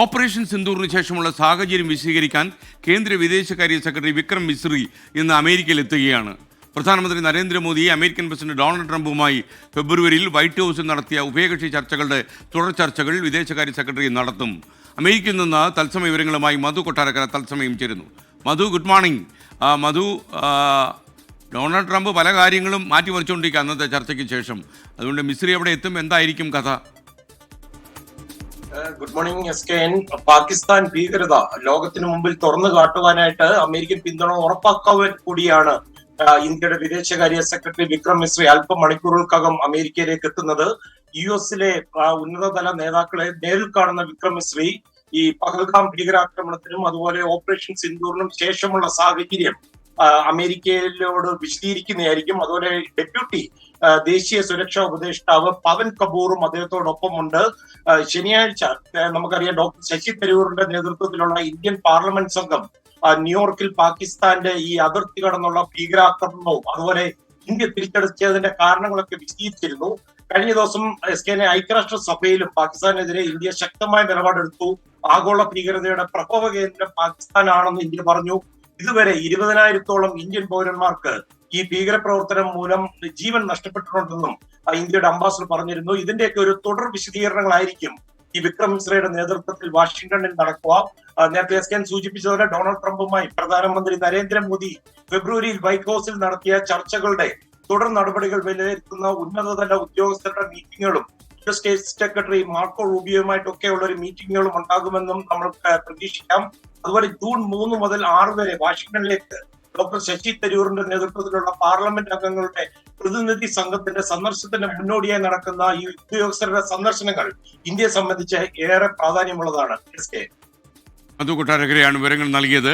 Operation സിന്ദൂറിന് ശേഷമുള്ള സാഹചര്യം വിശദീകരിക്കാൻ കേന്ദ്ര വിദേശകാര്യ സെക്രട്ടറി വിക്രം മിസ്രി ഇന്ന് അമേരിക്കയിൽ എത്തുകയാണ്. പ്രധാനമന്ത്രി നരേന്ദ്രമോദി അമേരിക്കൻ പ്രസിഡന്റ് ഡൊണാൾഡ് ട്രംപുമായി ഫെബ്രുവരിയിൽ വൈറ്റ് ഹൗസിൽ നടത്തിയ ഉഭയകക്ഷി ചർച്ചകളുടെ തുടർ ചർച്ചകൾ വിദേശകാര്യ സെക്രട്ടറി നടത്തും. അമേരിക്കയിൽ നിന്ന് തത്സമയ വിവരങ്ങളുമായി മധു കൊട്ടാരക്കര തത്സമയം ചേരുന്നു. മധു, ഗുഡ് മോർണിംഗ്. മധു, ഡൊണാൾഡ് ട്രംപ് പല കാര്യങ്ങളും മാറ്റിമറിച്ചുകൊണ്ടിരിക്കുക അന്നത്തെ ചർച്ചയ്ക്ക് ശേഷം. അതുകൊണ്ട് മിസ്രി എവിടെ എത്തും, എന്തായിരിക്കും കഥ? Good morning SKN. പാകിസ്ഥാൻ ഭീകരത ലോകത്തിന് മുമ്പിൽ തുറന്നു കാട്ടുവാനായിട്ട് അമേരിക്കൻ പിന്തുണ ഉറപ്പാക്കാൻ കൂടിയാണ് ഇന്ത്യയുടെ വിദേശകാര്യ സെക്രട്ടറി വിക്രം മിസ്രി അല്പ മണിക്കൂറുകൾക്കകം അമേരിക്കയിലേക്ക് എത്തുന്നത്. US ഉന്നതതല നേതാക്കളെ നേരിൽ കാണുന്ന വിക്രം മിസ്രി ഈ പഹൽഗാം ഭീകരാക്രമണത്തിനും അതുപോലെ ഓപ്പറേഷൻ സിന്ദൂറിനും ശേഷമുള്ള സാഹചര്യം അമേരിക്കയിലോട് വിശദീകരിക്കുന്നതായിരിക്കും. അതുപോലെ ഡെപ്യൂട്ടി ദേശീയ സുരക്ഷാ ഉപദേഷ്ടാവ് പവൻ കപൂറും അദ്ദേഹത്തോടൊപ്പമുണ്ട്. ശനിയാഴ്ച നമുക്കറിയാം ഡോക്ടർ ശശി തരൂരിന്റെ നേതൃത്വത്തിലുള്ള ഇന്ത്യൻ പാർലമെന്റ് സംഘം ന്യൂയോർക്കിൽ പാകിസ്ഥാന്റെ ഈ അതിർത്തി കടന്നുള്ള ഭീകരാക്രമണവും അതുപോലെ ഇന്ത്യ തിരിച്ചടിച്ചതിന്റെ കാരണങ്ങളൊക്കെ വിശദീകരിച്ചിരുന്നു. കഴിഞ്ഞ ദിവസം SKN ഐക്യരാഷ്ട്ര സഭയിലും പാകിസ്ഥാനെതിരെ ഇന്ത്യ ശക്തമായ നിലപാടെടുത്തു. ആഗോള ഭീകരതയുടെ പ്രഭവ കേന്ദ്രം പാകിസ്ഥാനാണെന്ന് ഇന്ത്യ പറഞ്ഞു. ഇതുവരെ 20,000-ഓളം ഇന്ത്യൻ പൗരന്മാർക്ക് ഈ ഭീകരപ്രവർത്തനം മൂലം ജീവൻ നഷ്ടപ്പെട്ടിട്ടുണ്ടെന്നും ഇന്ത്യയുടെ അംബാസഡർ പറഞ്ഞിരുന്നു. ഇതിന്റെയൊക്കെ ഒരു തുടർ വിശദീകരണങ്ങളായിരിക്കും ഈ വിക്രം മിശ്രയുടെ നേതൃത്വത്തിൽ വാഷിംഗ്ടണിൽ നടക്കുക. നേരത്തെ SKN സൂചിപ്പിച്ചതുപോലെ ഡൊണാൾഡ് ട്രംപുമായി പ്രധാനമന്ത്രി നരേന്ദ്രമോദി ഫെബ്രുവരിയിൽ വൈറ്റ് ഹൗസിൽ നടത്തിയ ചർച്ചകളുടെ തുടർ നടപടികൾ വിലയിരുത്തുന്ന ഉന്നതതല ഉദ്യോഗസ്ഥരുടെ മീറ്റിങ്ങുകളും സ്റ്റേറ്റ് സെക്രട്ടറി മാർക്കോ റൂബിയോയുമായിട്ടൊക്കെയുള്ള ഒരു മീറ്റിങ്ങുകളും ഉണ്ടാകുമെന്നും നമ്മൾ പ്രതീക്ഷിക്കാം. അതുപോലെ ജൂൺ 3 മുതൽ 6 വരെ വാഷിംഗ്ടണിലേക്ക് ഡോക്ടർ ശശി തരൂരിന്റെ നേതൃത്വത്തിലുള്ള പാർലമെന്റ് അംഗങ്ങളുടെ പ്രതിനിധി സംഘത്തിന്റെ സന്ദർശനത്തിന് മുന്നോടിയായി നടക്കുന്ന ഈ ഉദ്യോഗസ്ഥരുടെ സന്ദർശനങ്ങൾ ഇന്ത്യയെ സംബന്ധിച്ച് ഏറെ പ്രാധാന്യമുള്ളതാണ്. മധു കൊട്ടാരക്കരയാണ് വിവരങ്ങൾ നൽകിയത്.